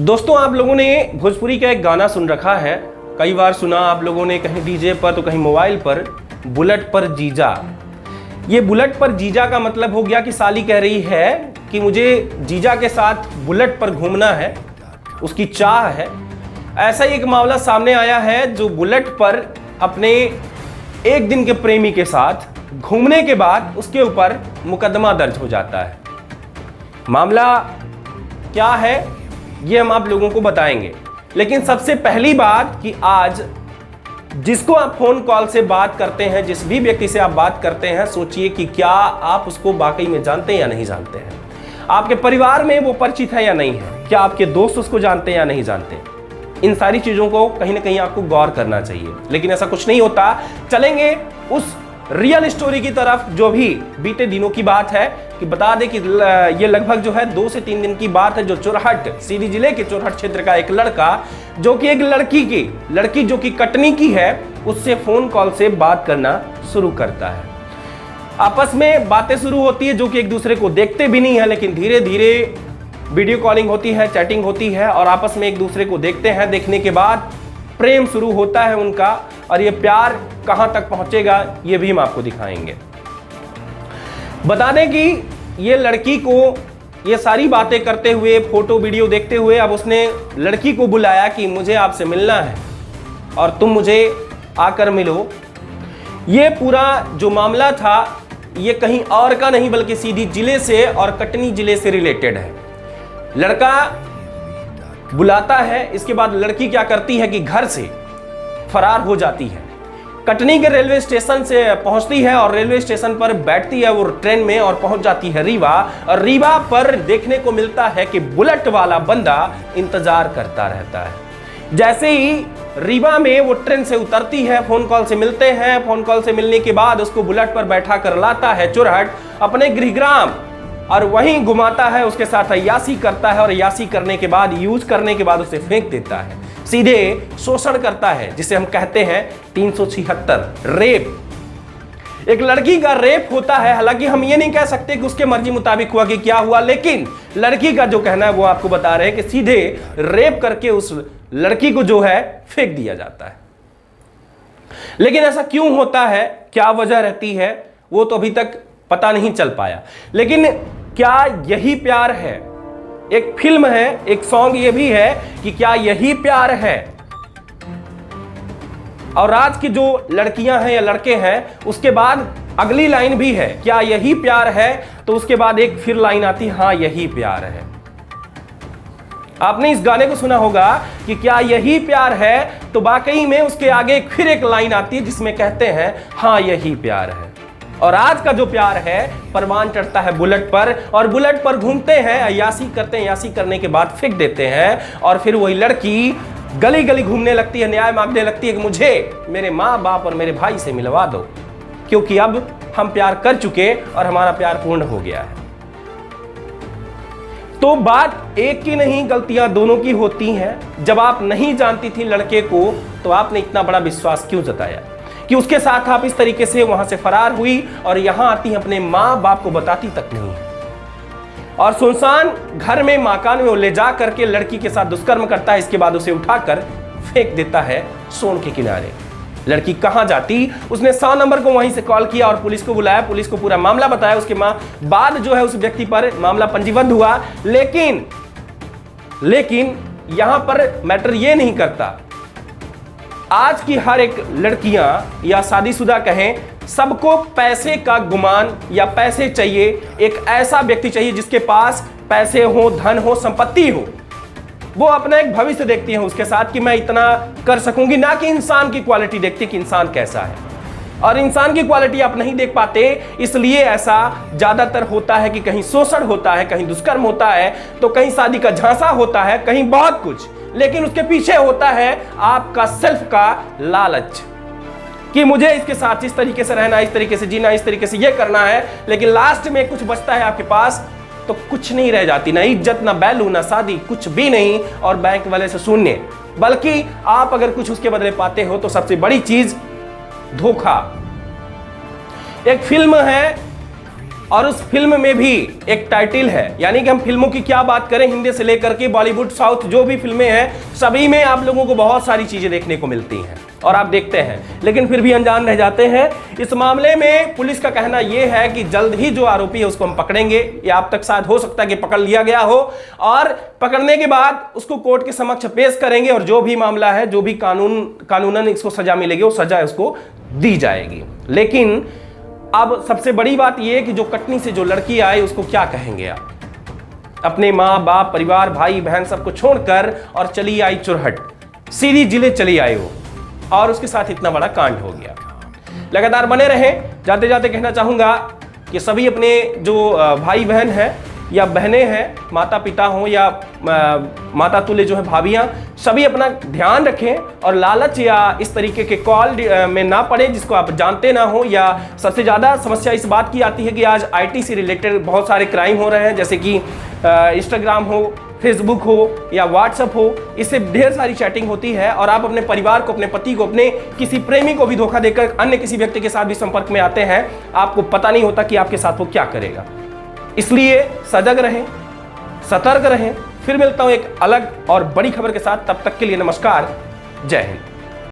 दोस्तों, आप लोगों ने भोजपुरी का एक गाना सुन रखा है, कई बार सुना आप लोगों ने, कहीं डीजे पर तो कहीं मोबाइल पर, बुलेट पर जीजा। ये बुलेट पर जीजा का मतलब हो गया कि साली कह रही है कि मुझे जीजा के साथ बुलेट पर घूमना है, उसकी चाह है। ऐसा ही एक मामला सामने आया है जो बुलेट पर अपने एक दिन के प्रेमी के साथ घूमने के बाद उसके ऊपर मुकदमा दर्ज हो जाता है। मामला क्या है ये हम आप लोगों को बताएंगे, लेकिन सबसे पहली बात कि आज जिसको आप फोन कॉल से बात करते हैं, जिस भी व्यक्ति से आप बात करते हैं, सोचिए कि क्या आप उसको वाकई में जानते हैं या नहीं जानते हैं। आपके परिवार में वो परिचित है या नहीं है, क्या आपके दोस्त उसको जानते हैं या नहीं जानते। इन सारी चीजों को कहीं ना कहीं आपको गौर करना चाहिए, लेकिन ऐसा कुछ नहीं होता। चलेंगे उस रियल स्टोरी की तरफ जो भी बीते दिनों की बात है, कि बता दें कि ये लगभग जो है 2 से 3 दिन की बात है, जो चोरहट, सीधी जिले के चोरहट क्षेत्र का एक लड़का जो कि एक लड़की जो कि कटनी की है, उससे फोन कॉल से बात करना शुरू करता है। आपस में बातें शुरू होती है जो कि एक दूसरे को देखते भी नहीं है, लेकिन धीरे धीरे वीडियो कॉलिंग होती है, चैटिंग होती है और आपस में एक दूसरे को देखते हैं। देखने के बाद प्रेम शुरू होता है उनका, और ये प्यार कहां तक पहुंचेगा ये भी हम आपको दिखाएंगे। बता दें कि ये लड़की को ये सारी बातें करते हुए, फोटो वीडियो देखते हुए, अब उसने लड़की को बुलाया कि मुझे आपसे मिलना है और तुम मुझे आकर मिलो। ये पूरा जो मामला था ये कहीं और का नहीं बल्कि सीधी जिले से और कटनी जिले से रिलेटेड है। लड़का बुलाता है, इसके बाद लड़की क्या करती है कि घर से फरार हो जाती है। कटनी के रेलवे स्टेशन से पहुंचती है और रेलवे स्टेशन पर बैठती है वो ट्रेन में और पहुंच जाती है रीवा। और रीवा पर देखने को मिलता है कि बुलेट वाला बंदा इंतजार करता रहता है। जैसे ही रीवा में वो ट्रेन से उतरती है, फोन कॉल से मिलते हैं। फोन कॉल से मिलने के बाद उसको बुलेट पर बैठा कर लाता है चोरहट अपने गृहग्राम और वहीं घुमाता है, उसके साथ अय्यासी करता है और अय्यासी करने के बाद, यूज करने के बाद उसे फेंक देता है। सीधे शोषण करता है, जिसे हम कहते हैं 376 रेप। एक लड़की का रेप होता है। हालांकि हम ये नहीं कह सकते कि उसके मर्जी मुताबिक हुआ कि क्या हुआ, लेकिन लड़की का जो कहना है वो आपको बता रहे हैं कि सीधे रेप करके उस लड़की को जो है फेंक दिया जाता है। लेकिन ऐसा क्यों होता है, क्या वजह रहती है, वो तो अभी तक पता नहीं चल पाया। लेकिन क्या यही प्यार है? एक फिल्म है, एक सॉन्ग ये भी है कि क्या यही प्यार है। और आज की जो लड़कियां हैं या लड़के हैं, उसके बाद अगली लाइन भी है, क्या यही प्यार है, तो उसके बाद एक फिर लाइन आती, हाँ यही प्यार है। आपने इस गाने को सुना होगा कि क्या यही प्यार है, तो वाकई में उसके आगे फिर एक लाइन आती है जिसमें कहते हैं हाँ यही प्यार है। और आज का जो प्यार है, परवान चढ़ता है बुलेट पर और बुलेट पर घूमते हैं, अय्यासी करते हैं, अय्यासी करने के बाद फेंक देते हैं। और फिर वही लड़की गली गली घूमने लगती है, न्याय मांगने लगती है कि मुझे मेरे माँ बाप और मेरे भाई से मिलवा दो, क्योंकि अब हम प्यार कर चुके और हमारा प्यार पूर्ण हो गया है। तो बात एक की नहीं, गलतियां दोनों की होती हैं। जब आप नहीं जानती थी लड़के को, तो आपने इतना बड़ा विश्वास क्यों जताया कि उसके साथ आप इस तरीके से वहां से फरार हुई और यहां आती अपने माँ बाप को बताती तक नहीं है। और सुनसान घर में, मकान में वो ले जा करके लड़की के साथ दुष्कर्म करता है। इसके बाद उसे उठाकर फेंक देता है सोन के किनारे। लड़की कहां जाती, उसने 100 नंबर को वहीं से कॉल किया और पुलिस को बुलाया, पुलिस को पूरा मामला बताया। उसके बाद जो है उस व्यक्ति पर मामला पंजीबद्ध हुआ। लेकिन यहां पर मैटर ये नहीं करता। आज की हर एक लड़कियां या शादीशुदा कहें, सबको पैसे का गुमान या पैसे चाहिए। एक ऐसा व्यक्ति चाहिए जिसके पास पैसे हो, धन हो, संपत्ति हो। वो अपना एक भविष्य देखती है उसके साथ कि मैं इतना कर सकूंगी, ना कि इंसान की क्वालिटी देखती कि इंसान कैसा है। और इंसान की क्वालिटी आप नहीं देख पाते, इसलिए ऐसा ज्यादातर होता है कि कहीं शोषण होता है, कहीं दुष्कर्म होता है, तो कहीं शादी का झांसा होता है, कहीं बहुत कुछ। लेकिन उसके पीछे होता है आपका सेल्फ का लालच कि मुझे इसके साथ इस तरीके से रहना, इस तरीके से जीना, इस तरीके से ये करना है। लेकिन लास्ट में कुछ बचता है आपके पास तो कुछ नहीं रह जाती, ना इज्जत, ना वैल्यू, ना शादी, कुछ भी नहीं। और बैंक वाले से शून्य। बल्कि आप अगर कुछ उसके बदले पाते हो तो सबसे बड़ी चीज धोखा। एक फिल्म है और उस फिल्म में भी एक टाइटल है, यानी कि हम फिल्मों की क्या बात करें, हिंदी से लेकर के बॉलीवुड साउथ जो भी फिल्में हैं सभी में आप लोगों को बहुत सारी चीजें देखने को मिलती हैं और आप देखते हैं, लेकिन फिर भी अनजान रह जाते हैं। इस मामले में पुलिस का कहना यह है कि जल्द ही जो आरोपी है उसको हम पकड़ेंगे, या अब तक शायद हो सकता है कि पकड़ लिया गया हो, और पकड़ने के बाद उसको कोर्ट के समक्ष पेश करेंगे और जो भी मामला है, जो भी कानूनन इसको सजा मिलेगी वो सजा उसको दी जाएगी। लेकिन अब सबसे बड़ी बात यह है कि जो कटनी से जो लड़की आई उसको क्या कहेंगे आप? अपने माँ बाप परिवार भाई बहन सबको छोड़कर और चली आई चुरहट, सीधी जिले चली आई वो, और उसके साथ इतना बड़ा कांड हो गया। लगातार बने रहें। जाते जाते कहना चाहूंगा कि सभी अपने जो भाई बहन हैं या बहनें हैं, माता पिता हो या माता तुल्य जो है भाभियां, सभी अपना ध्यान रखें और लालच या इस तरीके के कॉल में ना पड़े जिसको आप जानते ना हो। या सबसे ज़्यादा समस्या इस बात की आती है कि आज आईटी से रिलेटेड बहुत सारे क्राइम हो रहे हैं, जैसे कि इंस्टाग्राम हो, फेसबुक हो या व्हाट्सएप हो, इससे ढेर सारी चैटिंग होती है और आप अपने परिवार को, अपने पति को, अपने किसी प्रेमी को भी धोखा देकर अन्य किसी व्यक्ति के साथ भी संपर्क में आते हैं। आपको पता नहीं होता कि आपके साथ वो क्या करेगा। इसलिए सजग रहें, सतर्क रहें। फिर मिलता हूं एक अलग और बड़ी खबर के साथ, तब तक के लिए नमस्कार, जय हिंद।